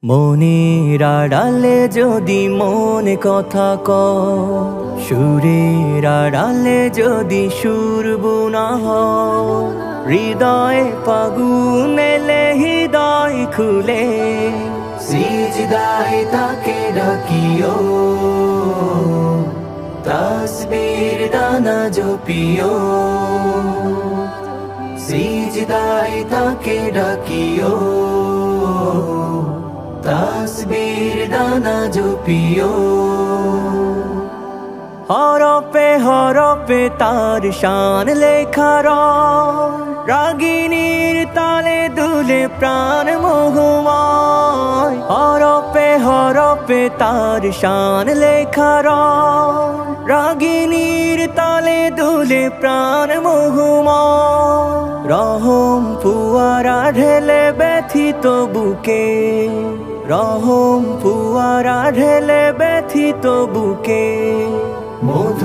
মনের আড়ালে যদি মনে কথা কয়, সুরের আড়ালে যদি সুর বোনা হয়, হৃদয়ে ফাগুন এলে হৃদয় খুলে সিজদায় তাকে ডাকিও, তাসবির দানা জপিও, সিজদায় তাকে ডাকিও, তাসবির দানা জপিও। হরপে হরপে তার শান লেখা রাগিনীর তালে দুলে প্রাণ মোহময়। হরপে হরপে তার শান লেখা রাগিনীর তালে দুলে প্রাণ মোহময়। রহম ফুয়ারা ঢেলে ব্যথিত বুকে, রহম ফুয়ারা ঢেলে ব্যথিত বুকে।